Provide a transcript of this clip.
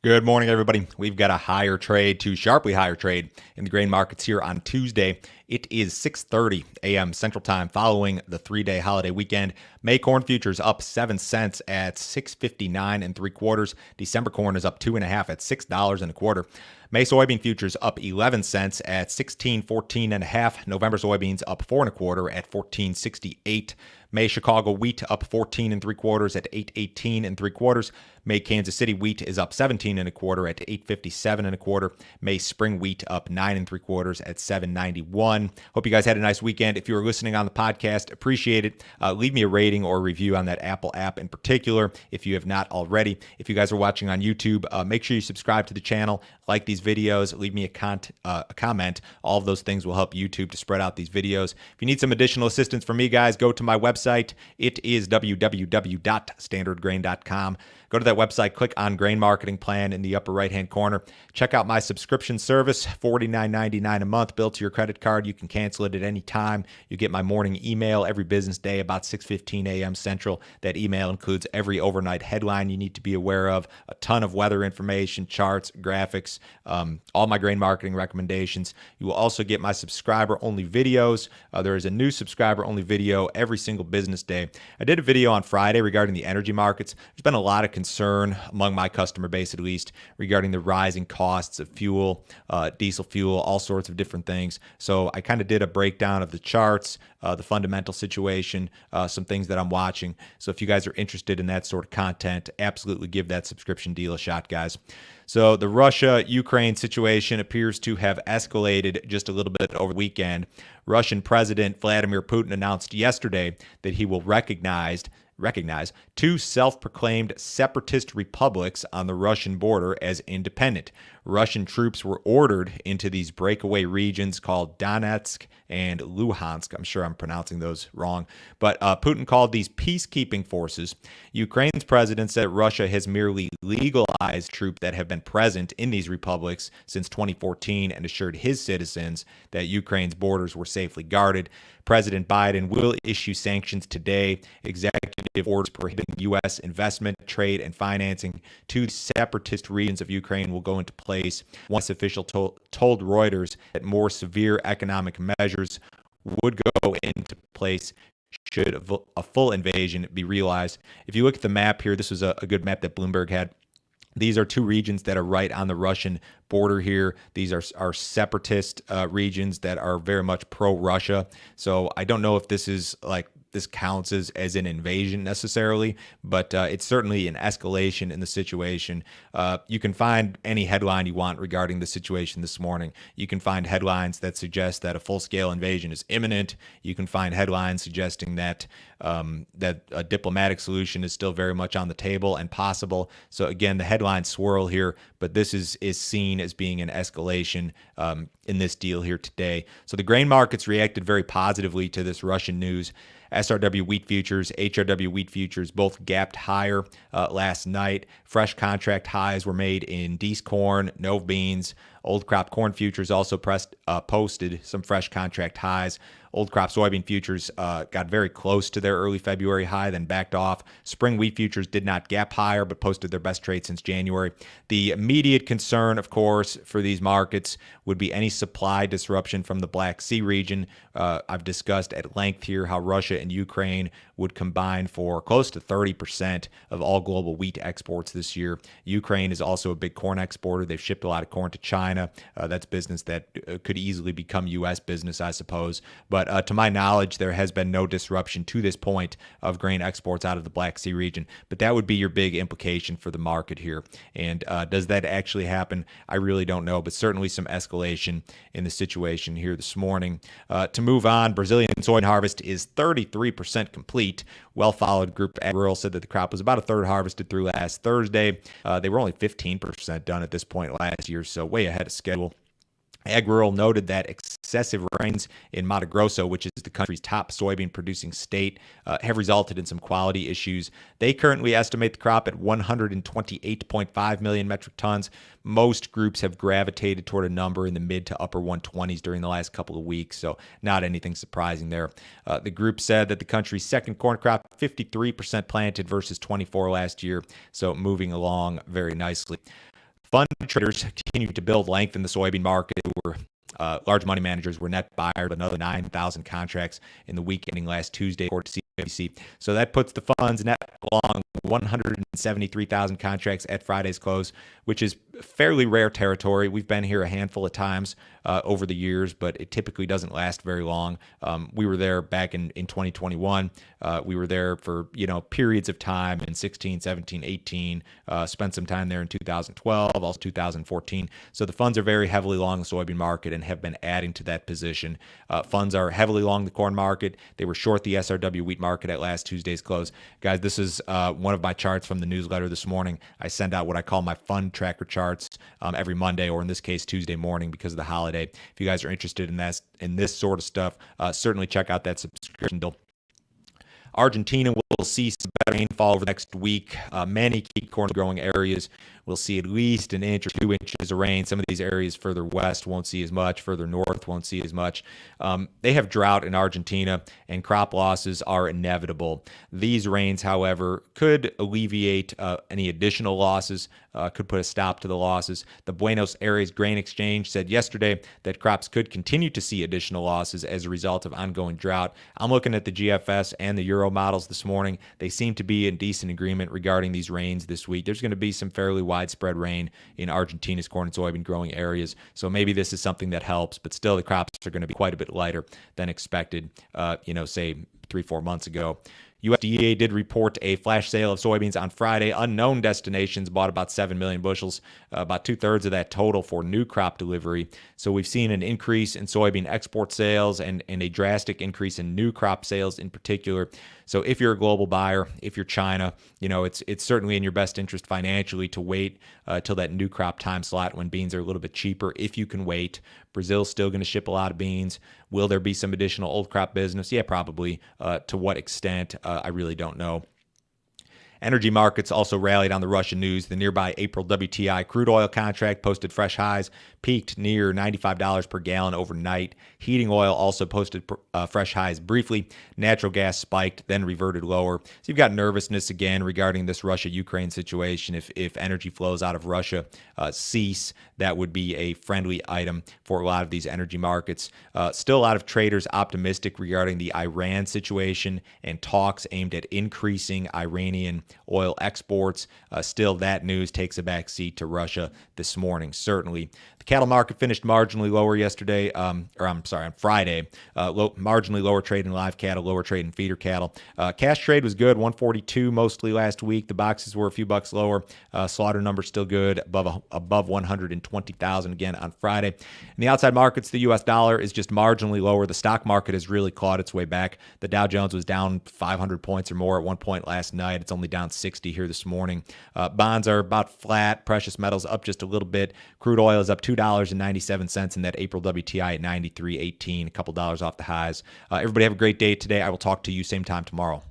Good morning, everybody. We've got a higher trade to sharply higher trade in the grain markets here on Tuesday. It is 6:30 a.m. Central Time following the three-day holiday weekend. May corn futures up 7 cents at 6.59 and 3/4. December corn is up 2.5 at $6 and a quarter. May soybean futures up 11 cents at 16.14 and a half. November soybeans up 4 1/4 at 14.68. May Chicago wheat up 14 3/4 at 8.18 3/4. May Kansas City wheat is up 17 1/4 at 8.57 1/4. May spring wheat up 9 3/4 at 7.91. Hope you guys had a nice weekend. If you were listening on the podcast, appreciate it. Leave me a rating or a review on that Apple app in particular if you have not already. If you guys are watching on YouTube, make sure you subscribe to the channel, like these videos, leave me a comment. All of those things will help YouTube to spread out these videos. If you need some additional assistance from me, guys, go to my website. It is www.standardgrain.com. Go to that website, click on Grain Marketing Plan in the upper right-hand corner. Check out my subscription service, $49.99 a month, billed to your credit card. You can cancel it at any time. You get my morning email every business day about 6:15 a.m. Central. That email includes every overnight headline you need to be aware of, a ton of weather information, charts, graphics, all my grain marketing recommendations. You will also get my subscriber-only videos. There is a new subscriber-only video every single business day. I did a video on Friday regarding the energy markets. There's been a lot of concern among my customer base, at least, regarding the rising costs of fuel, diesel fuel, all sorts of different things. So I kind of did a breakdown of the charts, the fundamental situation, some things that I'm watching. So if you guys are interested in that sort of content, absolutely give that subscription deal a shot, guys. So the Russia-Ukraine situation appears to have escalated just a little bit over the weekend. Russian President Vladimir Putin announced yesterday that he will recognize two self-proclaimed separatist republics on the Russian border as independent. Russian troops were ordered into these breakaway regions called Donetsk and Luhansk. I'm sure I'm pronouncing those wrong, but Putin called these peacekeeping forces. Ukraine's president said Russia has merely legalized troops that have been present in these republics since 2014 and assured his citizens that Ukraine's borders were safely guarded. President Biden will issue sanctions today, executive orders prohibiting U.S. investment, trade, and financing to separatist regions of Ukraine will go into place. One official told Reuters that more severe economic measures would go into place should a full invasion be realized. If you look at the map here, this was a good map that Bloomberg had. These are two regions that are right on the Russian border here. These are separatist regions that are very much pro-Russia. So I don't know if this counts as an invasion necessarily, but it's certainly an escalation in the situation. You can find any headline you want regarding the situation this morning. You can find headlines that suggest that a full-scale invasion is imminent. You can find headlines suggesting that that a diplomatic solution is still very much on the table and possible. So again, the headlines swirl here, but this is seen as being an escalation in this deal here today. So the grain markets reacted very positively to this Russian news. SRW wheat futures, HRW wheat futures both gapped higher last night. Fresh contract highs were made in Dees corn, Nove beans. Old crop corn futures also posted some fresh contract highs. Old crop soybean futures got very close to their early February high, then backed off. Spring wheat futures did not gap higher, but posted their best trade since January. The immediate concern, of course, for these markets would be any supply disruption from the Black Sea region. I've discussed at length here how Russia and Ukraine would combine for close to 30% of all global wheat exports this year. Ukraine is also a big corn exporter. They've shipped a lot of corn to China. That's business that could easily become U.S. business, I suppose. But to my knowledge, there has been no disruption to this point of grain exports out of the Black Sea region. But that would be your big implication for the market here. And does that actually happen? I really don't know, but certainly some escalation in the situation here this morning. To move on, Brazilian soybean harvest is 33% complete. Well-followed group Ag Rural said that the crop was about a third harvested through last Thursday. They were only 15% done at this point last year, so way ahead of schedule. Ag Rural noted that excessive rains in Mato Grosso, which is the country's top soybean producing state, have resulted in some quality issues. They currently estimate the crop at 128.5 million metric tons. Most groups have gravitated toward a number in the mid to upper 120s during the last couple of weeks, so not anything surprising there. The group said that the country's second corn crop, 53% planted versus 24 last year, so moving along very nicely. Fund traders continue to build length in the soybean market. Large money managers were net buyers of another 9,000 contracts in the week ending last Tuesday, according to CNBC. So that puts the funds net long 173,000 contracts at Friday's close, which is fairly rare territory. We've been here a handful of times over the years, but it typically doesn't last very long. We were there back in 2021. We were there for, periods of time in 16, 17, 18, spent some time there in 2012, also 2014. So the funds are very heavily long the soybean market and have been adding to that position. Funds are heavily long the corn market. They were short the SRW wheat market at last Tuesday's close. Guys, this is one of my charts from the newsletter this morning. I send out what I call my fund tracker charts every Monday, or in this case, Tuesday morning because of the holiday. If you guys are interested in this sort of stuff, certainly check out that subscription deal. Argentina will see some better rainfall over the next week. Many key corn growing areas will see at least an inch or 2 inches of rain. Some of these areas further west won't see as much, further north won't see as much. They have drought in Argentina, and crop losses are inevitable. These rains, however, could alleviate any additional losses, could put a stop to the losses. The Buenos Aires Grain Exchange said yesterday that crops could continue to see additional losses as a result of ongoing drought. I'm looking at the GFS and the Euro models this morning. They seem to be in decent agreement regarding these rains this week. There's going to be some fairly widespread rain in Argentina's corn and soybean growing areas. So maybe this is something that helps, but still the crops are going to be quite a bit lighter than expected, say 3-4 months ago. USDA did report a flash sale of soybeans on Friday. Unknown destinations bought about 7 million bushels, about 2/3 of that total for new crop delivery. So we've seen an increase in soybean export sales and a drastic increase in new crop sales in particular. So if you're a global buyer, if you're China, it's certainly in your best interest financially to wait till that new crop time slot when beans are a little bit cheaper, if you can wait. Brazil's still going to ship a lot of beans. Will there be some additional old crop business? Yeah, probably. To what extent? I really don't know. Energy markets also rallied on the Russian news. The nearby April WTI crude oil contract posted fresh highs, peaked near $95 per gallon overnight. Heating oil also posted fresh highs briefly. Natural gas spiked, then reverted lower. So you've got nervousness again regarding this Russia-Ukraine situation. If energy flows out of Russia cease, that would be a friendly item for a lot of these energy markets. Still a lot of traders optimistic regarding the Iran situation and talks aimed at increasing Iranian oil exports. Still, that news takes a backseat to Russia this morning, certainly. The cattle market finished marginally lower yesterday, on Friday. Marginally lower trade in live cattle, lower trade in feeder cattle. Cash trade was good, 142 mostly last week. The boxes were a few bucks lower. Slaughter numbers still good, above 120,000 again on Friday. In the outside markets, the U.S. dollar is just marginally lower. The stock market has really clawed its way back. The Dow Jones was down 500 points or more at one point last night. It's only down 60 here this morning. Bonds are about flat. Precious metals up just a little bit. Crude oil is up $2.97 in that April WTI at 93.18, a couple dollars off the highs. Everybody have a great day today. I will talk to you same time tomorrow.